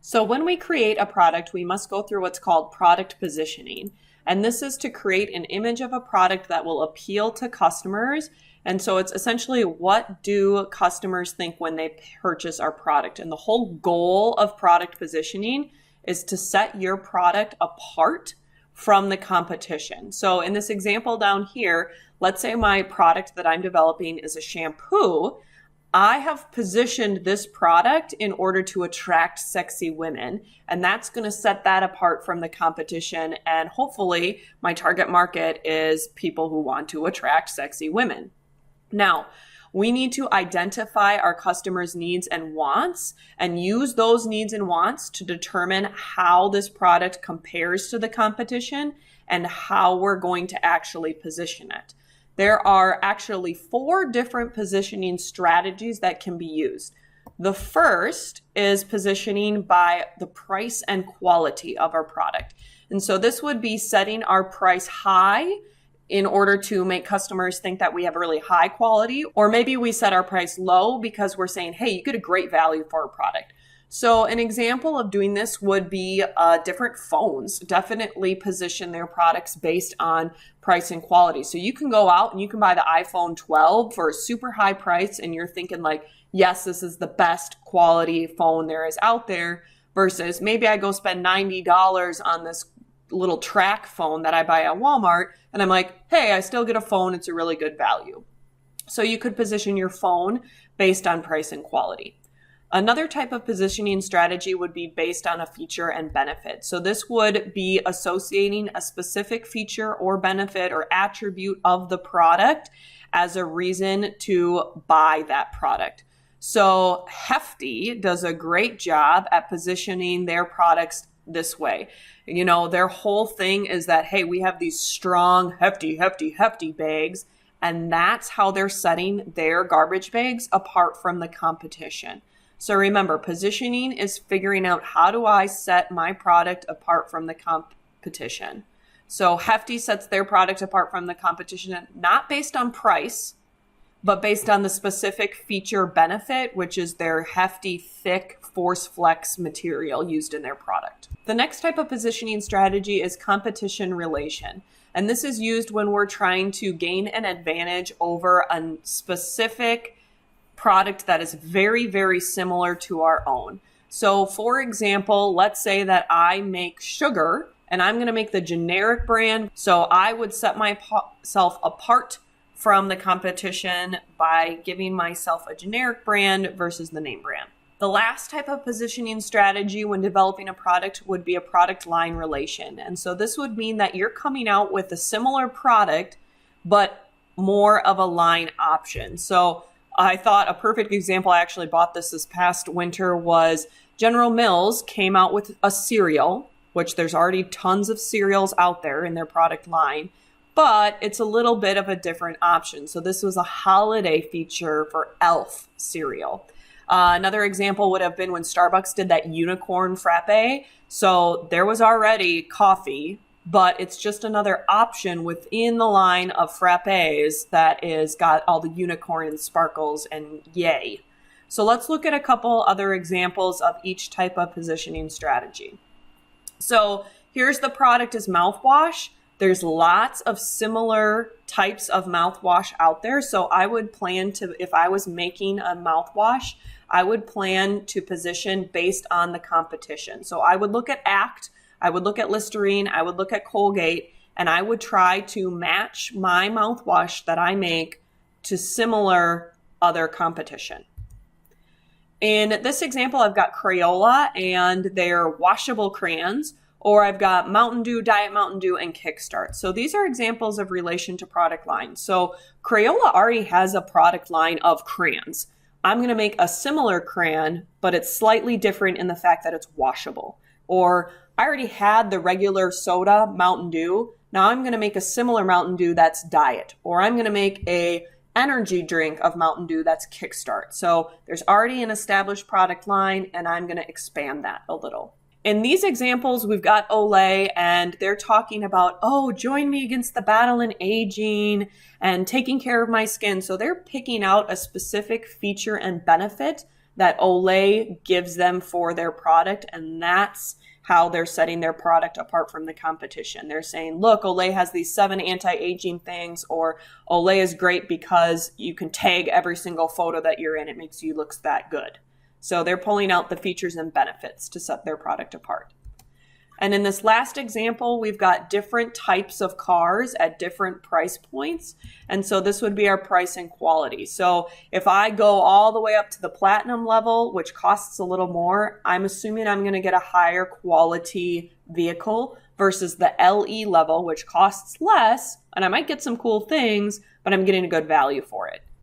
So when we create a product, we must go through what's called product positioning. And this is to create an image of a product that will appeal to customers. And so it's essentially, what do customers think when they purchase our product? And the whole goal of product positioning is to set your product apart from the competition. So in this example down here, let's say my product that I'm developing is a shampoo. I have positioned this product in order to attract sexy women, and that's going to set that apart from the competition. And hopefully my target market is people who want to attract sexy women. Now, we need to identify our customers' needs and wants and use those needs and wants to determine how this product compares to the competition and how we're going to actually position it. There are actually 4 different positioning strategies that can be used. The first is positioning by the price and quality of our product. And so this would be setting our price high in order to make customers think that we have really high quality, or maybe we set our price low because we're saying, hey, you get a great value for a product. So an example of doing this would be different phones definitely position their products based on price and quality. So you can go out and you can buy the iPhone 12 for a super high price and you're thinking like, yes, this is the best quality phone there is out there, versus maybe I go spend $90 on this little track phone that I buy at Walmart and I'm like, hey, I still get a phone. It's a really good value. So you could position your phone based on price and quality. Another type of positioning strategy would be based on a feature and benefit. So this would be associating a specific feature or benefit or attribute of the product as a reason to buy that product. So Hefty does a great job at positioning their products this way. You know, their whole thing is that, hey, we have these strong, hefty bags, and that's how they're setting their garbage bags apart from the competition. So remember, positioning is figuring out, how do I set my product apart from the competition? So Hefty sets their product apart from the competition, not based on price, but based on the specific feature benefit, which is their hefty, thick Force Flex material used in their product. The next type of positioning strategy is competition relation. And this is used when we're trying to gain an advantage over a specific product that is very, very similar to our own. So for example, let's say that I make sugar and I'm going to make the generic brand. So I would set myself apart from the competition by giving myself a generic brand versus the name brand. The last type of positioning strategy when developing a product would be a product line relation. And so this would mean that you're coming out with a similar product, but more of a line option. So I thought a perfect example, I actually bought this past winter, was General Mills came out with a cereal, which there's already tons of cereals out there in their product line, but it's a little bit of a different option. So this was a holiday feature for Elf cereal. Another example would have been when Starbucks did that unicorn frappe. So there was already coffee, but it's just another option within the line of frappes that is got all the unicorn and sparkles and yay. So let's look at a couple other examples of each type of positioning strategy. So here's the product as mouthwash. There's lots of similar types of mouthwash out there. So I would plan to, if I was making a mouthwash, I would plan to position based on the competition. So I would look at Act, I would look at Listerine, I would look at Colgate, and I would try to match my mouthwash that I make to similar other competition. In this example, I've got Crayola and their washable crayons, or I've got Mountain Dew, Diet Mountain Dew, and Kickstart. So these are examples of relation to product lines. So Crayola already has a product line of crayons. I'm going to make a similar crayon, but it's slightly different in the fact that it's washable. Or I already had the regular soda, Mountain Dew. Now I'm going to make a similar Mountain Dew that's Diet. Or I'm going to make a energy drink of Mountain Dew that's Kickstart. So there's already an established product line, and I'm going to expand that a little. In these examples, we've got Olay, and they're talking about, oh, join me against the battle in aging and taking care of my skin. So they're picking out a specific feature and benefit that Olay gives them for their product. And that's how they're setting their product apart from the competition. They're saying, look, Olay has these 7 anti-aging things, or Olay is great because you can tag every single photo that you're in. It makes you look that good. So they're pulling out the features and benefits to set their product apart. And in this last example, we've got different types of cars at different price points. And so this would be our price and quality. So if I go all the way up to the platinum level, which costs a little more, I'm assuming I'm going to get a higher quality vehicle versus the LE level, which costs less. And I might get some cool things, but I'm getting a good value for it.